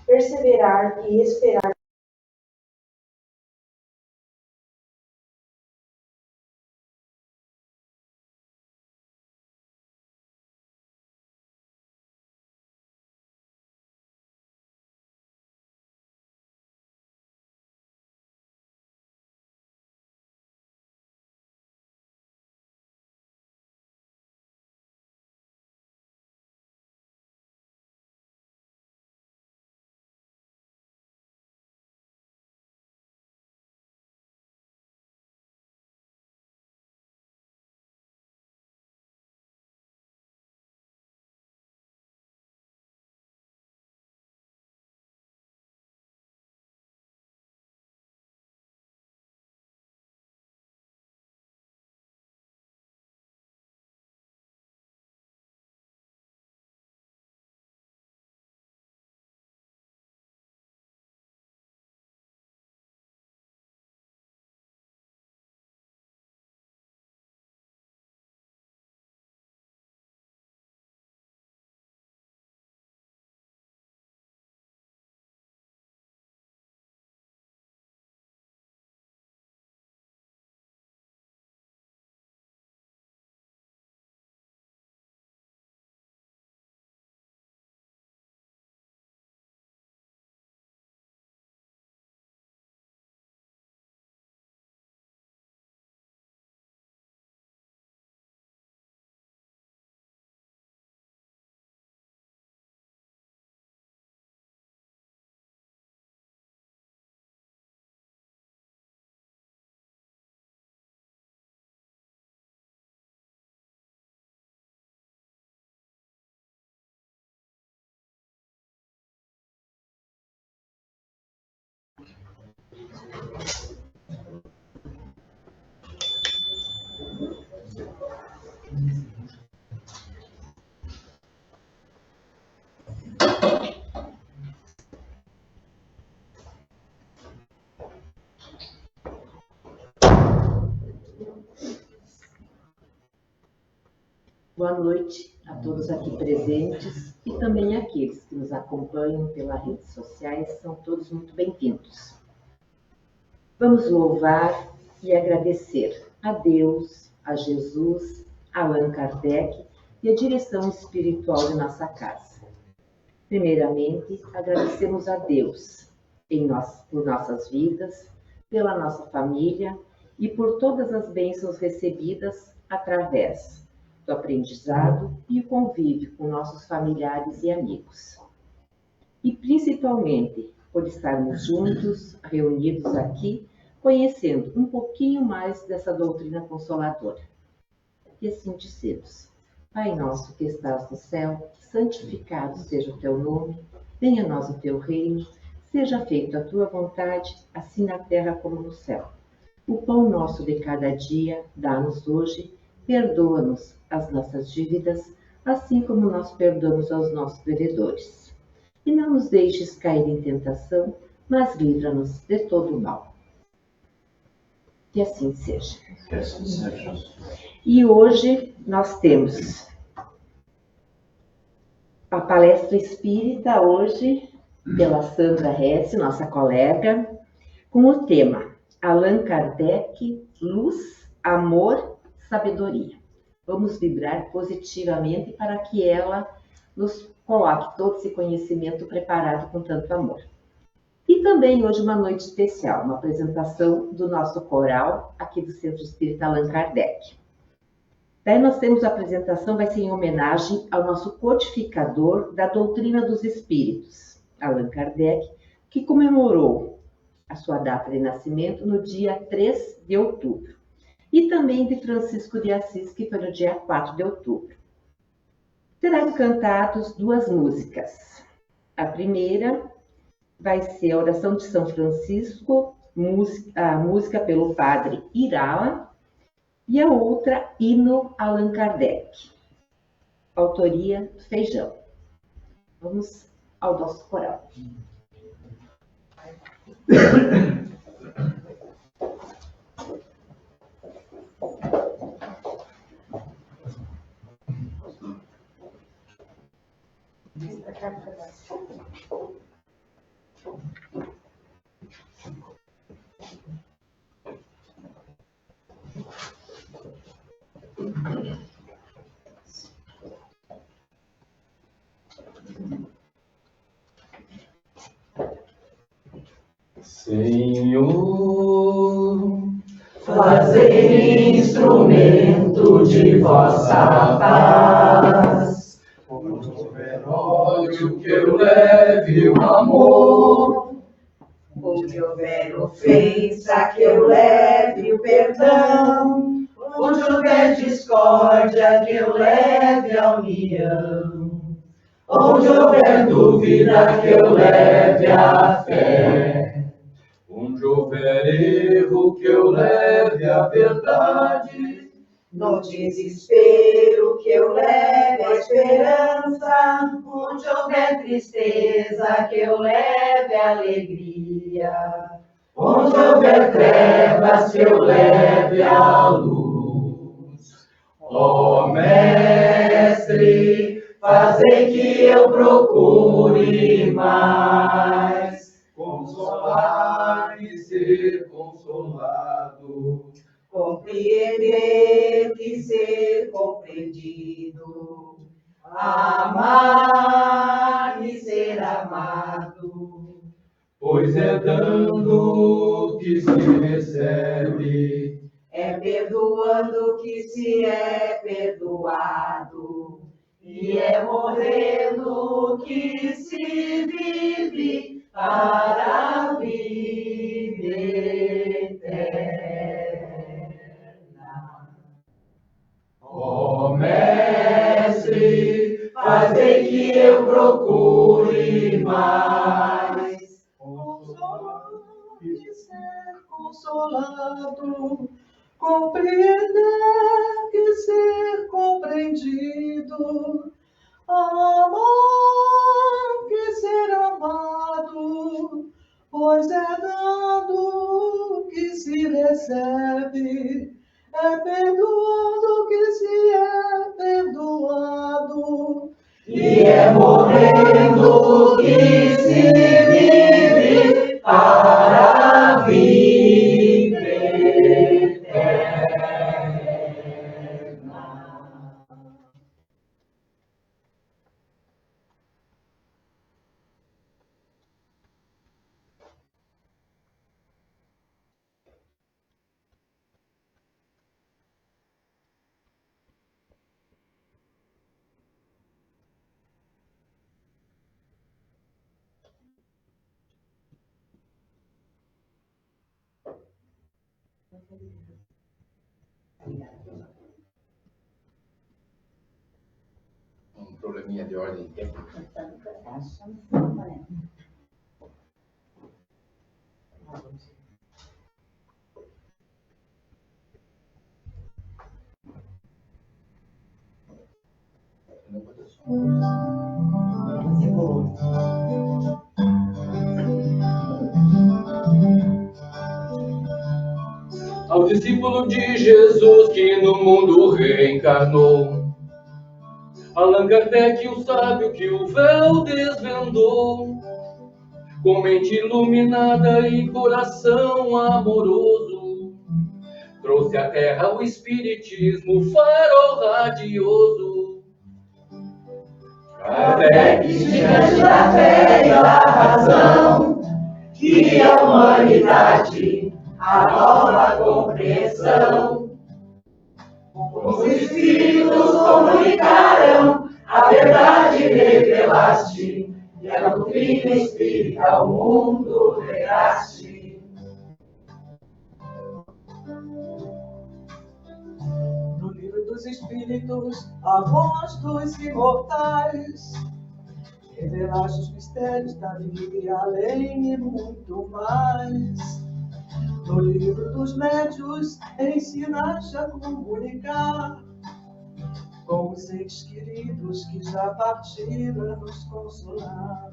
perseverar e esperar. Boa noite a todos aqui presentes e também aqueles que nos acompanham pelas redes sociais, são todos muito bem-vindos. Vamos louvar e agradecer a Deus, a Jesus, a Allan Kardec e a direção espiritual de nossa casa. Primeiramente, agradecemos a Deus por nossas vidas, pela nossa família e por todas as bênçãos recebidas através do aprendizado e o convívio com nossos familiares e amigos. E principalmente por estarmos juntos, reunidos aqui, conhecendo um pouquinho mais dessa doutrina consoladora. E assim dizemos: Pai nosso que estás no céu, santificado seja o teu nome, venha a nós o teu reino, seja feita a tua vontade, assim na terra como no céu. O pão nosso de cada dia, dá-nos hoje, perdoa-nos as nossas dívidas, assim como nós perdoamos aos nossos devedores. E não nos deixes cair em tentação, mas livra-nos de todo o mal. Que assim seja. Que assim seja. E hoje nós temos a palestra espírita, hoje, pela Sandra Hesse, nossa colega, com o tema Allan Kardec, Luz, Amor, Sabedoria. Vamos vibrar positivamente para que ela nos coloque todo esse conhecimento preparado com tanto amor. E também hoje uma noite especial, uma apresentação do nosso coral aqui do Centro Espírita Allan Kardec. Daí nós temos a apresentação, vai ser em homenagem ao nosso codificador da doutrina dos espíritos, Allan Kardec, que comemorou a sua data de nascimento no dia 3 de outubro. E também de Francisco de Assis, que foi no dia 4 de outubro. Serão cantados duas músicas. A primeira vai ser a Oração de São Francisco, a música pelo padre Irala, e a outra, Hino Allan Kardec, autoria Feijão. Vamos ao nosso coral. Senhor, fazei instrumento de vossa paz. Onde houver ódio, que eu leve o amor. Onde houver ofensa, que eu leve o perdão. Onde houver discórdia, que eu leve a união. Onde houver dúvida, que eu leve a fé. Onde houver erro, que eu leve a verdade. No desespero, que eu leve a esperança. Onde houver tristeza, que eu leve a alegria. Onde houver trevas, que eu leve a luz. Ó Mestre, fazei que eu procure mais consolar e ser consolado. Compreender e ser compreendido, amar e ser amado. Pois é dando que se recebe, É perdoando que se é perdoado, e é morrendo que se vive para a vida eterna. ó Mestre, fazei que eu procure mais Consolar e ser consolado, compreender e ser compreendido, amar e ser amado, pois é dado que se recebe, é perdoando que se é perdoado, e é morrendo que se vive para a vida eterna. Um probleminha de ordem técnica. Ao discípulo de Jesus que no mundo reencarnou, Allan Kardec, o sábio que o véu desvendou, com mente iluminada e coração amoroso, trouxe à terra o espiritismo, farol radioso. Kardec, gigante da fé e da razão, que a humanidade, a nova compreensão, os espíritos comunicaram, a verdade revelaste, e a doutrina espírita ao mundo legaste. No livro dos Espíritos, a voz dos imortais, revelaste os mistérios da vida e além e muito mais. No livro dos médios, ensinaste a comunicar com os entes queridos que já partiram a nos consolar.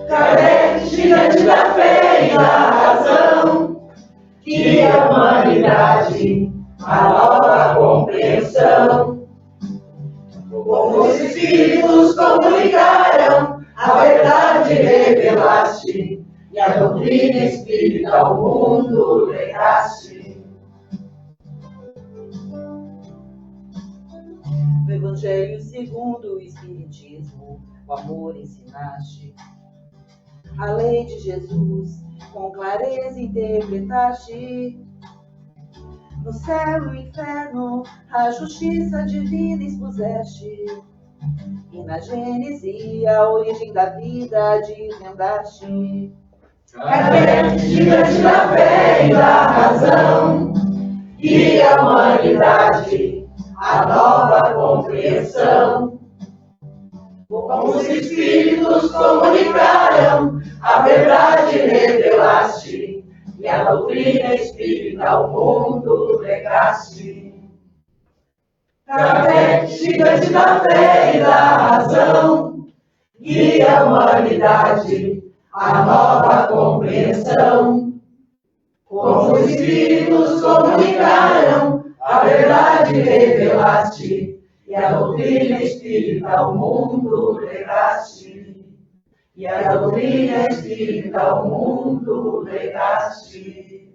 Kardec, gigante da fé e da razão, que a humanidade, a nova compreensão, como os espíritos comunicaram, a verdade revelaste, e a doutrina espírita ao mundo legaste. No Evangelho segundo o Espiritismo, o amor ensinaste. a lei de Jesus, com clareza interpretaste. No céu e no inferno, a justiça divina expuseste. E na Gênese, a origem da vida desvendaste. Kardec, gigante da fé e da razão, e a humanidade, a nova compreensão. Com os espíritos comunicaram, a verdade revelaste, e a doutrina espírita ao mundo legaste. Kardec, gigante da fé e da razão, e a humanidade, a nova compreensão. Com os espíritos comunicaram, a verdade revelaste, e a doutrina espírita ao mundo legaste. E a doutrina espírita ao mundo legaste.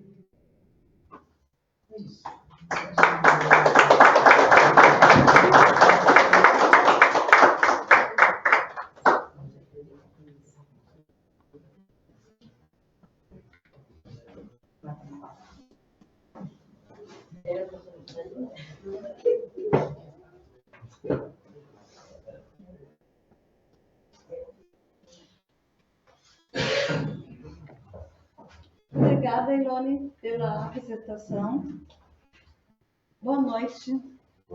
Obrigada, Ilone, pela apresentação. Boa noite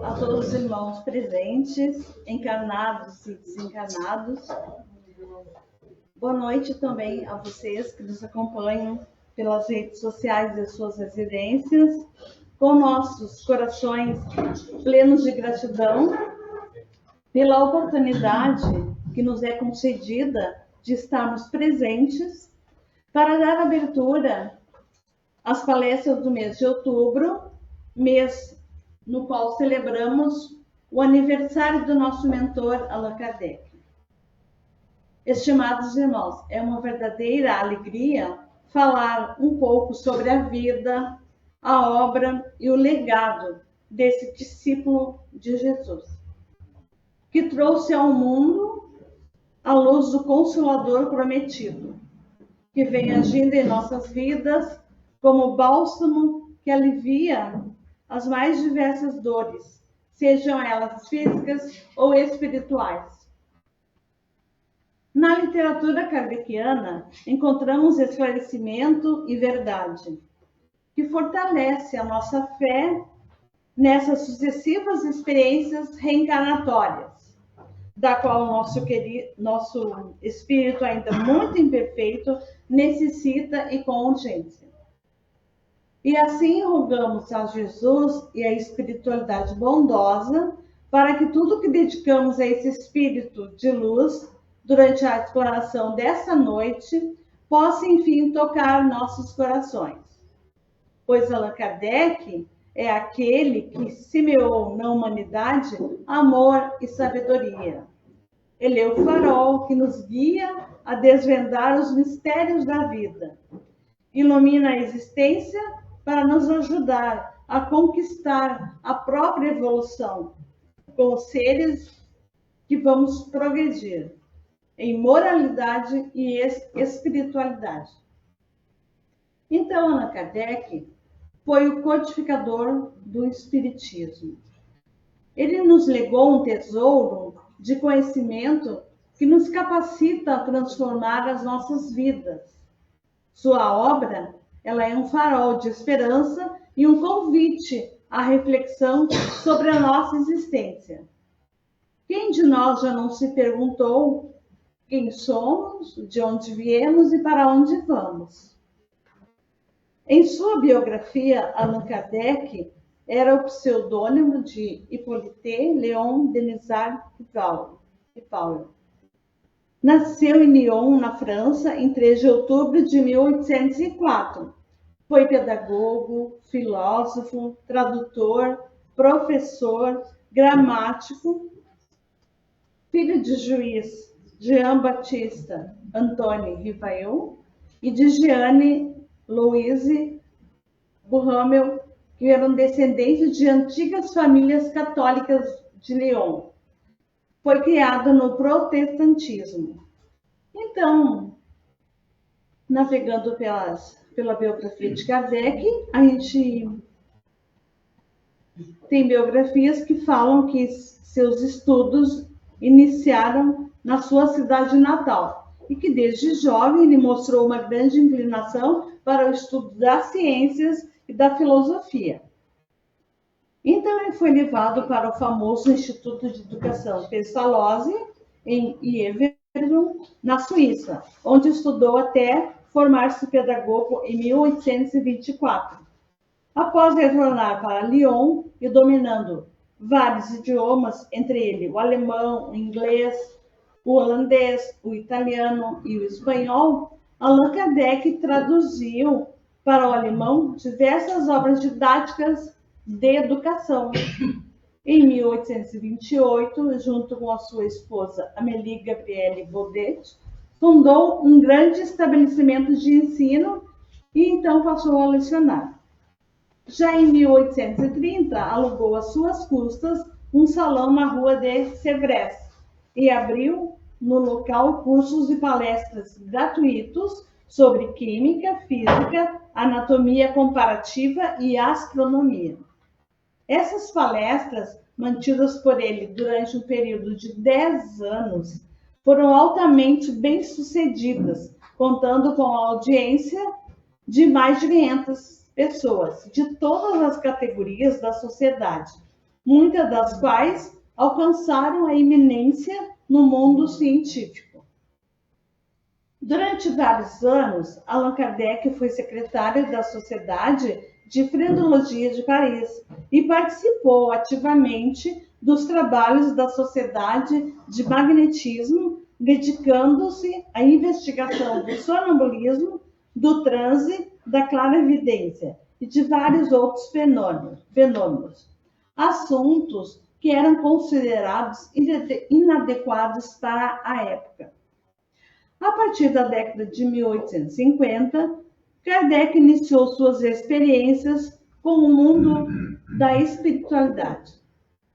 a todos os irmãos presentes, encarnados e desencarnados. Boa noite também a vocês que nos acompanham pelas redes sociais de suas residências, com nossos corações plenos de gratidão pela oportunidade que nos é concedida de estarmos presentes para dar abertura às palestras do mês de outubro, mês no qual celebramos o aniversário do nosso mentor Allan Kardec. Estimados irmãos, é uma verdadeira alegria falar um pouco sobre a vida, a obra e o legado desse discípulo de Jesus, que trouxe ao mundo a luz do Consolador prometido, que vem agindo em nossas vidas como bálsamo que alivia as mais diversas dores, sejam elas físicas ou espirituais. Na literatura kardeciana, encontramos esclarecimento e verdade, que fortalece a nossa fé nessas sucessivas experiências reencarnatórias, da qual nosso espírito ainda muito imperfeito necessita e com urgência. E assim rogamos a Jesus e a espiritualidade bondosa para que tudo que dedicamos a esse espírito de luz durante a exploração dessa noite possa enfim tocar nossos corações. Pois Allan Kardec é aquele que semeou na humanidade amor e sabedoria. Ele é o farol que nos guia a desvendar os mistérios da vida. Ilumina a existência para nos ajudar a conquistar a própria evolução, com os seres que vamos progredir em moralidade e espiritualidade. Então, Allan Kardec foi o codificador do Espiritismo. Ele nos legou um tesouro de conhecimento que nos capacita a transformar as nossas vidas. Sua obra, ela é um farol de esperança e um convite à reflexão sobre a nossa existência. Quem de nós já não se perguntou quem somos, de onde viemos e para onde vamos? Em sua biografia, Allan Kardec era o pseudônimo de Hippolyte Léon Denisard Ripail. Nasceu em Lyon, na França, em 3 de outubro de 1804. Foi pedagogo, filósofo, tradutor, professor, gramático, filho de juiz Jean-Baptiste Antoine Ripail e de Jeanne Louise Bourramel, que eram descendentes de antigas famílias católicas de Lyon. Foi criado no protestantismo. Então, navegando pela biografia de Kardec, a gente tem biografias que falam que seus estudos iniciaram na sua cidade natal e que desde jovem ele mostrou uma grande inclinação para o estudo das ciências e da filosofia. Então ele foi levado para o famoso Instituto de Educação Pestalozzi, em Yverdon, na Suíça, onde estudou até formar-se pedagogo em 1824. Após retornar para Lyon e dominando vários idiomas, entre eles o alemão, o inglês, o holandês, o italiano e o espanhol, Allan Kardec traduziu para o alemão diversas obras didáticas de educação. Em 1828, junto com a sua esposa Amélie Gabrielle Baudet, fundou um grande estabelecimento de ensino e então passou a lecionar. Já em 1830, alugou às suas custas um salão na rua de Sèvres e abriu no local cursos e palestras gratuitos sobre química, física, anatomia comparativa e astronomia. Essas palestras, mantidas por ele durante um período de 10 anos, foram altamente bem-sucedidas, contando com a audiência de mais de 500 pessoas, de todas as categorias da sociedade, muitas das quais alcançaram a eminência no mundo científico. Durante vários anos, Allan Kardec foi secretário da Sociedade de Frenologia de Paris e participou ativamente dos trabalhos da Sociedade de Magnetismo, dedicando-se à investigação do sonambulismo, do transe, da clarividência e de vários outros fenômenos, assuntos que eram considerados inadequados para a época. A partir da década de 1850, Kardec iniciou suas experiências com o mundo da espiritualidade.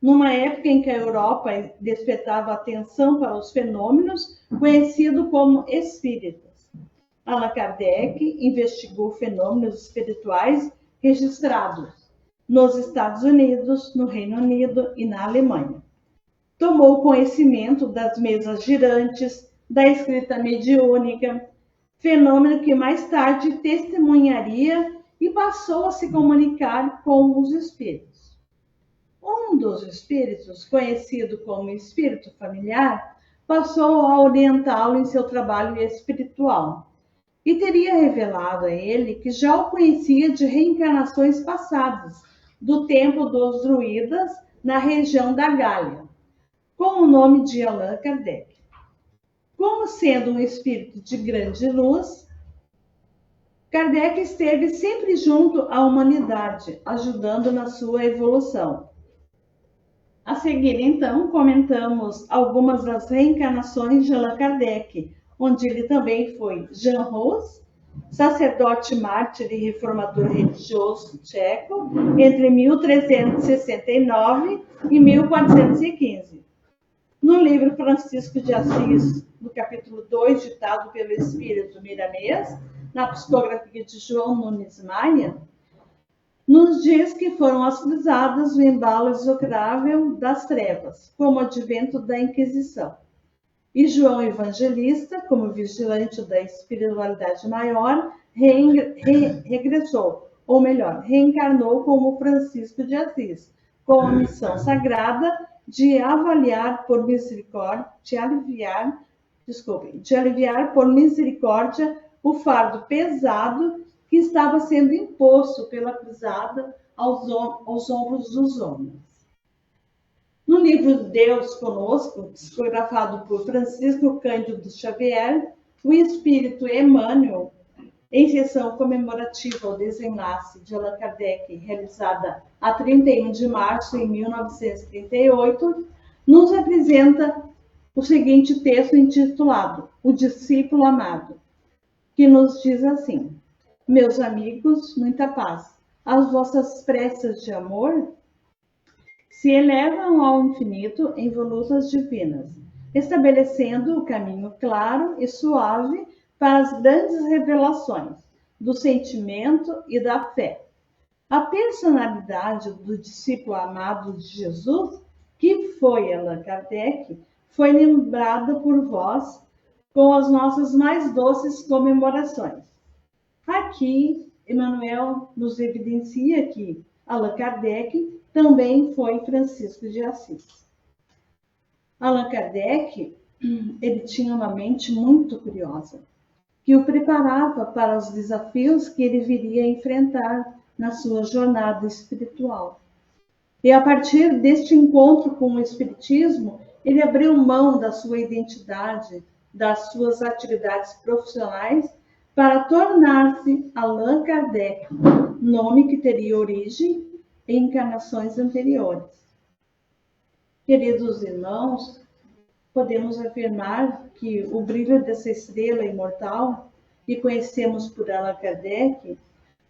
Numa época em que a Europa despertava atenção para os fenômenos conhecidos como espíritas. Allan Kardec investigou fenômenos espirituais registrados nos Estados Unidos, no Reino Unido e na Alemanha. Tomou conhecimento das mesas girantes, da escrita mediúnica, fenômeno que mais tarde testemunharia e passou a se comunicar com os espíritos. Um dos espíritos, conhecido como espírito familiar, passou a orientá-lo em seu trabalho espiritual e teria revelado a ele que já o conhecia de reencarnações passadas, do tempo dos druidas na região da Gália, com o nome de Allan Kardec. Como sendo um espírito de grande luz, Kardec esteve sempre junto à humanidade, ajudando na sua evolução. A seguir, então, comentamos algumas das reencarnações de Allan Kardec, onde ele também foi Jean Rose, sacerdote mártir e reformador religioso tcheco, entre 1369 e 1415. No livro Francisco de Assis, no capítulo 2, ditado pelo Espírito Miramês, na psicografia de João Nunes Maia, nos diz que foram autorizadas o embalo execrável das trevas, como advento da Inquisição. E João Evangelista, como vigilante da espiritualidade maior, regressou, ou melhor, reencarnou como Francisco de Assis, com a missão sagrada de aliviar por misericórdia o fardo pesado que estava sendo imposto pela cruzada aos ombros dos homens. No livro Deus Conosco, psicografado por Francisco Cândido Xavier, o espírito Emmanuel, em sessão comemorativa ao desenlace de Allan Kardec, realizada a 31 de março de 1938, nos apresenta o seguinte texto intitulado O Discípulo Amado, que nos diz assim: meus amigos, muita paz. As vossas preces de amor se elevam ao infinito em volutas divinas, estabelecendo o caminho claro e suave para as grandes revelações do sentimento e da fé. A personalidade do discípulo amado de Jesus, que foi Allan Kardec, foi lembrada por vós com as nossas mais doces comemorações. Aqui, Emmanuel nos evidencia que Allan Kardec também foi Francisco de Assis. Allan Kardec, ele tinha uma mente muito curiosa, que o preparava para os desafios que ele viria a enfrentar na sua jornada espiritual. E a partir deste encontro com o Espiritismo, ele abriu mão da sua identidade, das suas atividades profissionais, para tornar-se Allan Kardec, nome que teria origem em encarnações anteriores. Queridos irmãos, podemos afirmar que o brilho dessa estrela imortal, que conhecemos por Allan Kardec,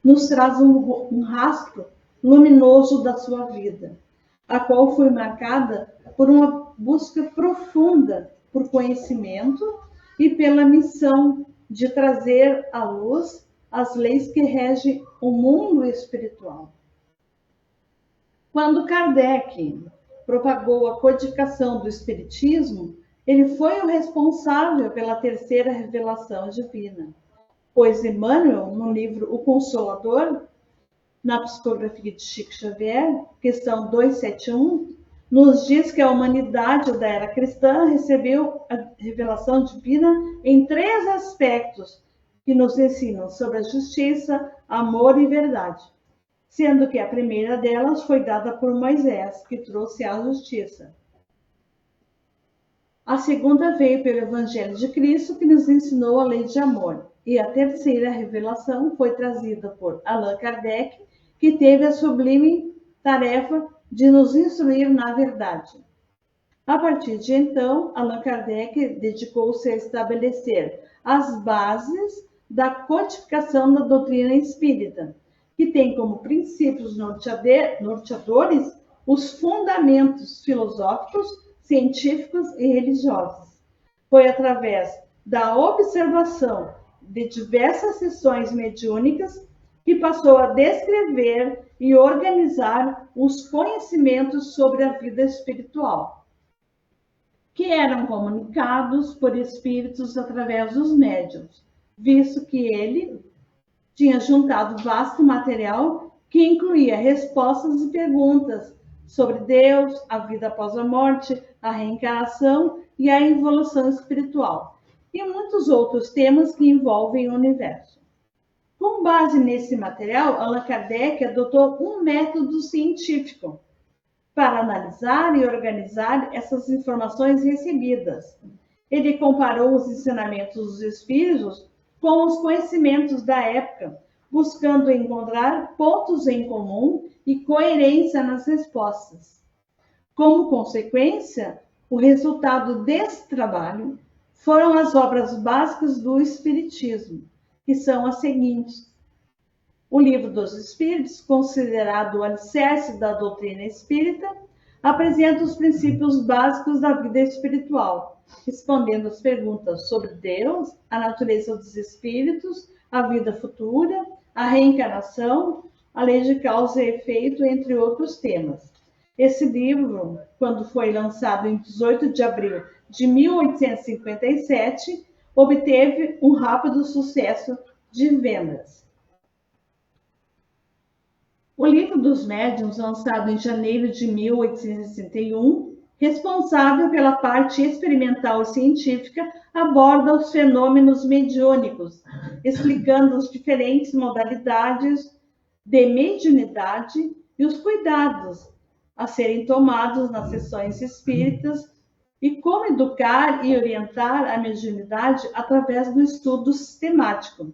nos traz um rastro luminoso da sua vida, a qual foi marcada por uma busca profunda por conhecimento e pela missão de trazer à luz as leis que regem o mundo espiritual. Quando Kardec propagou a codificação do Espiritismo, ele foi o responsável pela terceira revelação divina, pois Emmanuel, no livro O Consolador, na psicografia de Chico Xavier, questão 271, nos diz que a humanidade da era cristã recebeu a revelação divina em 3 aspectos que nos ensinam sobre a justiça, amor e verdade, sendo que a primeira delas foi dada por Moisés, que trouxe a justiça. A segunda veio pelo Evangelho de Cristo, que nos ensinou a lei de amor. E a terceira revelação foi trazida por Allan Kardec, que teve a sublime tarefa de nos instruir na verdade. A partir de então, Allan Kardec dedicou-se a estabelecer as bases da codificação da doutrina espírita, que tem como princípios norteadores os fundamentos filosóficos, científicos e religiosos. Foi através da observação de diversas sessões mediúnicas que passou a descrever e organizar os conhecimentos sobre a vida espiritual, que eram comunicados por espíritos através dos médiuns, visto que ele tinha juntado vasto material que incluía respostas e perguntas sobre Deus, a vida após a morte, a reencarnação e a evolução espiritual, e muitos outros temas que envolvem o universo. Com base nesse material, Allan Kardec adotou um método científico para analisar e organizar essas informações recebidas. Ele comparou os ensinamentos dos espíritos com os conhecimentos da época, buscando encontrar pontos em comum e coerência nas respostas. Como consequência, o resultado desse trabalho foram as obras básicas do Espiritismo, que são as seguintes: o Livro dos Espíritos, considerado o alicerce da doutrina espírita, apresenta os princípios básicos da vida espiritual, respondendo às perguntas sobre Deus, a natureza dos espíritos, a vida futura, a reencarnação, a lei de causa e efeito, entre outros temas. Esse livro, quando foi lançado em 18 de abril de 1857, obteve um rápido sucesso de vendas. O Livro dos Médiuns, lançado em janeiro de 1861, responsável pela parte experimental e científica, aborda os fenômenos mediúnicos, explicando as diferentes modalidades de mediunidade e os cuidados a serem tomados nas sessões espíritas e como educar e orientar a mediunidade através do estudo sistemático,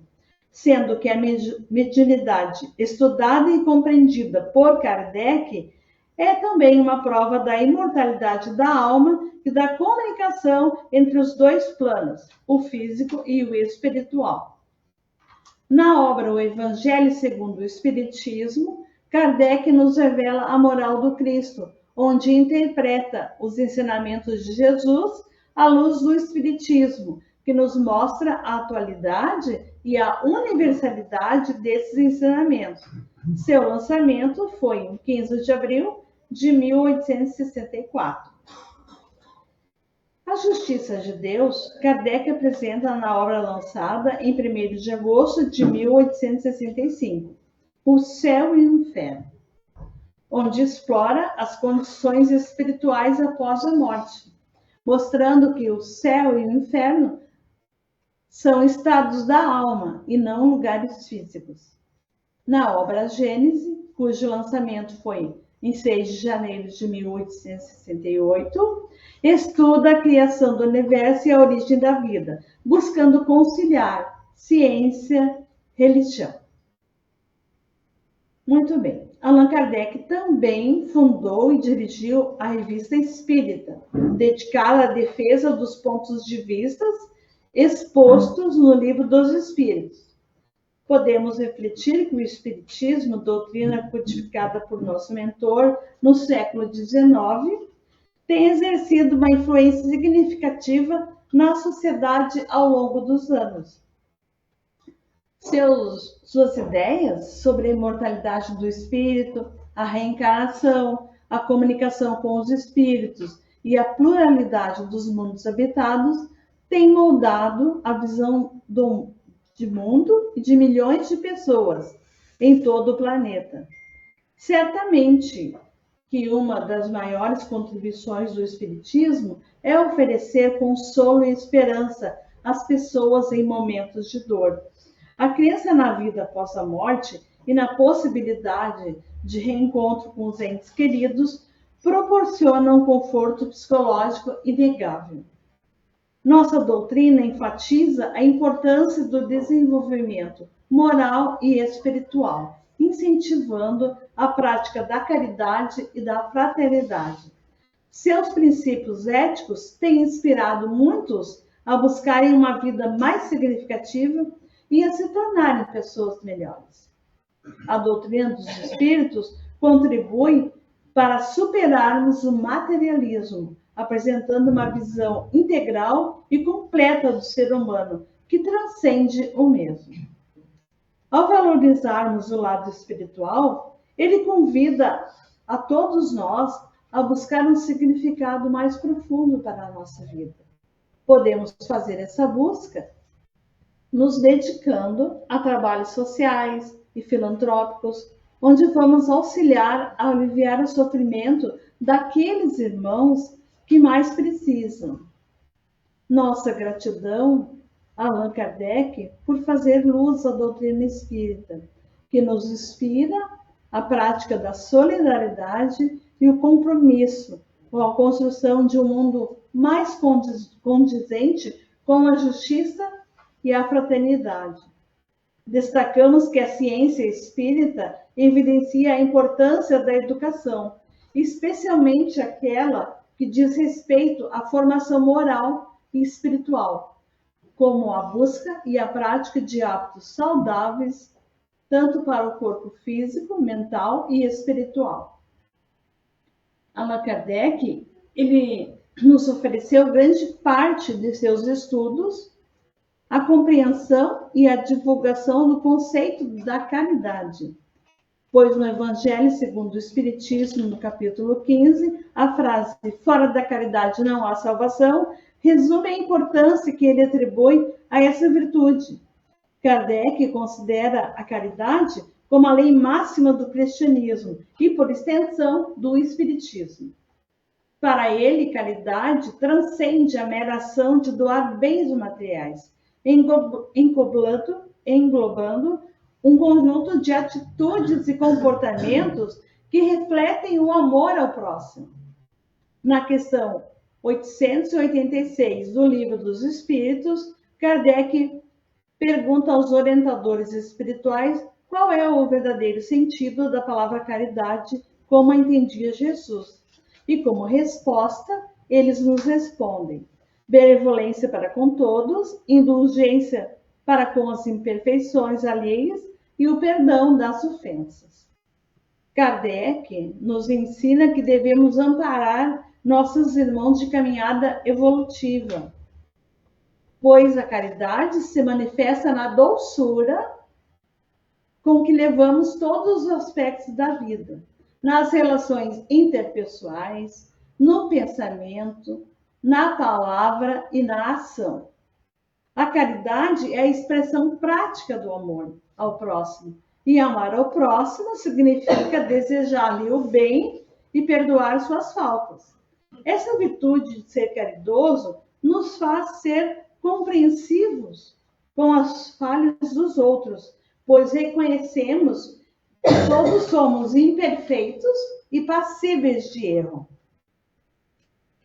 sendo que a mediunidade estudada e compreendida por Kardec é também uma prova da imortalidade da alma e da comunicação entre os dois planos, o físico e o espiritual. Na obra O Evangelho segundo o Espiritismo, Kardec nos revela a moral do Cristo, onde interpreta os ensinamentos de Jesus à luz do Espiritismo, que nos mostra a atualidade e a universalidade desses ensinamentos. Seu lançamento foi em 15 de abril de 1864. A Justiça de Deus, Kardec apresenta na obra lançada em 1º de agosto de 1865, O Céu e o Inferno, onde explora as condições espirituais após a morte, mostrando que o céu e o inferno são estados da alma e não lugares físicos. Na obra Gênese, cujo lançamento foi em 6 de janeiro de 1868, estuda a criação do universo e a origem da vida, buscando conciliar ciência e religião. Muito bem. Allan Kardec também fundou e dirigiu a Revista Espírita, dedicada à defesa dos pontos de vista expostos no Livro dos Espíritos. Podemos refletir que o Espiritismo, doutrina codificada por nosso mentor no século XIX, tem exercido uma influência significativa na sociedade ao longo dos anos. Suas ideias sobre a imortalidade do espírito, a reencarnação, a comunicação com os espíritos e a pluralidade dos mundos habitados têm moldado a visão de mundo e de milhões de pessoas em todo o planeta. Certamente que uma das maiores contribuições do Espiritismo é oferecer consolo e esperança às pessoas em momentos de dor. A crença na vida após a morte e na possibilidade de reencontro com os entes queridos proporciona um conforto psicológico inegável. Nossa doutrina enfatiza a importância do desenvolvimento moral e espiritual, incentivando a prática da caridade e da fraternidade. Seus princípios éticos têm inspirado muitos a buscarem uma vida mais significativa e a se tornarem pessoas melhores. A doutrina dos espíritos contribui para superarmos o materialismo, apresentando uma visão integral e completa do ser humano, que transcende o mesmo. Ao valorizarmos o lado espiritual, ele convida a todos nós a buscar um significado mais profundo para a nossa vida. Podemos fazer essa busca nos dedicando a trabalhos sociais e filantrópicos, onde vamos auxiliar a aliviar o sofrimento daqueles irmãos que mais precisam. Nossa gratidão a Allan Kardec por fazer luz à doutrina espírita, que nos inspira a prática da solidariedade e o compromisso com a construção de um mundo mais condizente com a justiça e a fraternidade. Destacamos que a ciência espírita evidencia a importância da educação, especialmente aquela que diz respeito à formação moral e espiritual, como a busca e a prática de hábitos saudáveis, tanto para o corpo físico, mental e espiritual. Allan Kardec, ele nos ofereceu grande parte de seus estudos, a compreensão e a divulgação do conceito da caridade, pois no Evangelho segundo o Espiritismo, no capítulo 15, a frase "fora da caridade não há salvação" resume a importância que ele atribui a essa virtude. Kardec considera a caridade como a lei máxima do cristianismo e, por extensão, do espiritismo. Para ele, caridade transcende a mera ação de doar bens materiais, englobando um conjunto de atitudes e comportamentos que refletem o amor ao próximo. Na questão 886 do Livro dos Espíritos, Kardec pergunta aos orientadores espirituais qual é o verdadeiro sentido da palavra caridade, como a entendia Jesus. E como resposta, eles nos respondem: benevolência para com todos, indulgência para com as imperfeições alheias e o perdão das ofensas. Kardec nos ensina que devemos amparar nossos irmãos de caminhada evolutiva, pois a caridade se manifesta na doçura com que levamos todos os aspectos da vida, nas relações interpessoais, no pensamento, na palavra e na ação. A caridade é a expressão prática do amor ao próximo. E amar ao próximo significa desejar-lhe o bem e perdoar suas faltas. Essa virtude de ser caridoso nos faz ser compreensivos com as falhas dos outros, pois reconhecemos que todos somos imperfeitos e passíveis de erro.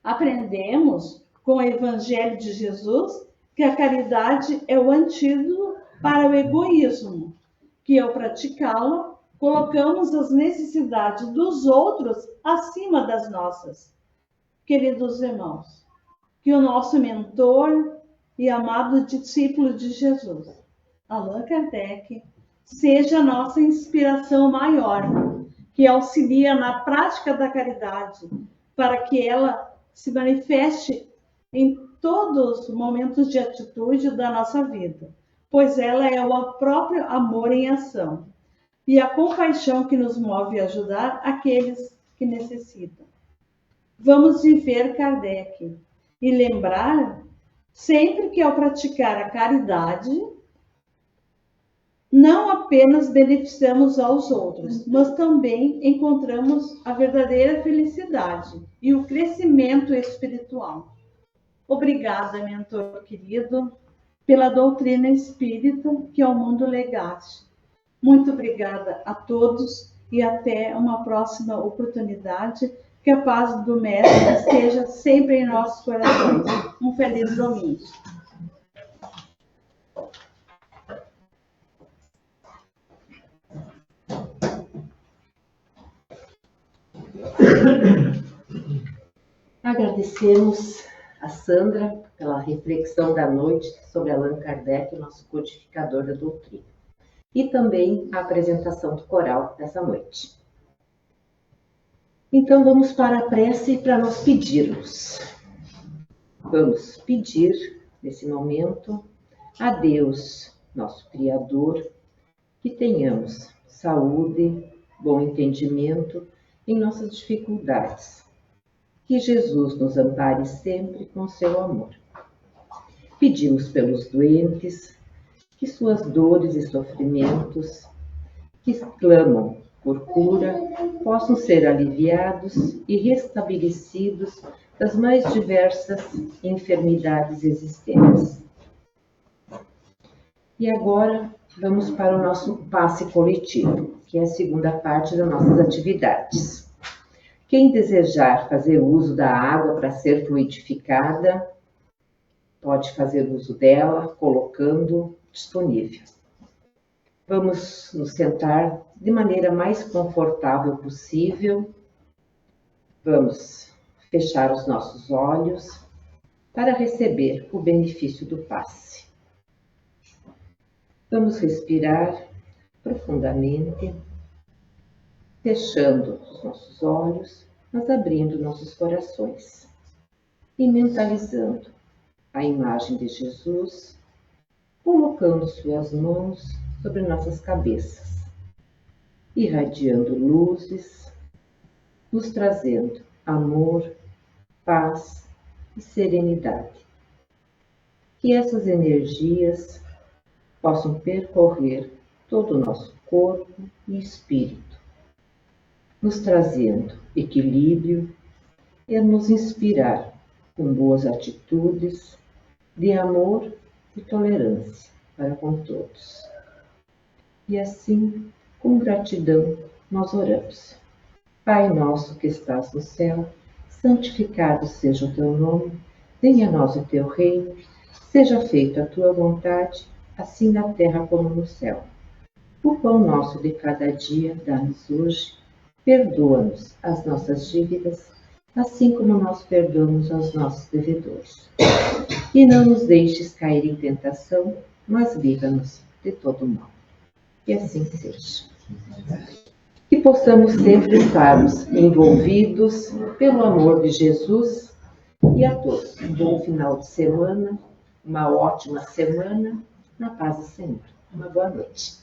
Aprendemos com o Evangelho de Jesus que a caridade é o antídoto para o egoísmo, que ao praticá-lo, colocamos as necessidades dos outros acima das nossas. Queridos irmãos, que o nosso mentor e amado discípulo de Jesus, Allan Kardec, seja a nossa inspiração maior, que auxilia na prática da caridade, para que ela se manifeste em todos os momentos de atitude da nossa vida, pois ela é o próprio amor em ação e a compaixão que nos move a ajudar aqueles que necessitam. Vamos viver Kardec e lembrar sempre que ao praticar a caridade, não apenas beneficiamos aos outros, mas também encontramos a verdadeira felicidade e o crescimento espiritual. Obrigada, mentor querido, pela doutrina espírita que ao mundo legaste. Muito obrigada a todos e até uma próxima oportunidade. Que a paz do Mestre esteja sempre em nossos corações. Um feliz domingo. Agradecemos a Sandra pela reflexão da noite sobre Allan Kardec, nosso codificador da doutrina, e também a apresentação do coral dessa noite. Então vamos para a prece para nós pedirmos. Vamos pedir, nesse momento, a Deus, nosso Criador, que tenhamos saúde, bom entendimento em nossas dificuldades. Que Jesus nos ampare sempre com seu amor. Pedimos pelos doentes, que suas dores e sofrimentos, que clamam por cura, possam ser aliviados e restabelecidos das mais diversas enfermidades existentes. E agora vamos para o nosso passe coletivo, que é a segunda parte das nossas atividades. Quem desejar fazer uso da água para ser fluidificada, pode fazer uso dela, colocando disponível. Vamos nos sentar de maneira mais confortável possível. Vamos fechar os nossos olhos para receber o benefício do passe. Vamos respirar profundamente, fechando os nossos olhos, mas abrindo nossos corações e mentalizando a imagem de Jesus, colocando suas mãos sobre nossas cabeças, irradiando luzes, nos trazendo amor, paz e serenidade. Que essas energias possam percorrer todo o nosso corpo e espírito, nos trazendo equilíbrio e a nos inspirar com boas atitudes de amor e tolerância para com todos. E assim, com gratidão, nós oramos. Pai nosso que estás no céu, santificado seja o teu nome, venha a nós o teu reino, seja feita a tua vontade, assim na terra como no céu. O pão nosso de cada dia dá-nos hoje, perdoa-nos as nossas dívidas, assim como nós perdoamos aos nossos devedores. E não nos deixes cair em tentação, mas livra-nos de todo mal. Que assim seja. Que possamos sempre estarmos envolvidos pelo amor de Jesus e a todos. Um bom final de semana uma ótima semana, na paz do Senhor. Uma boa noite.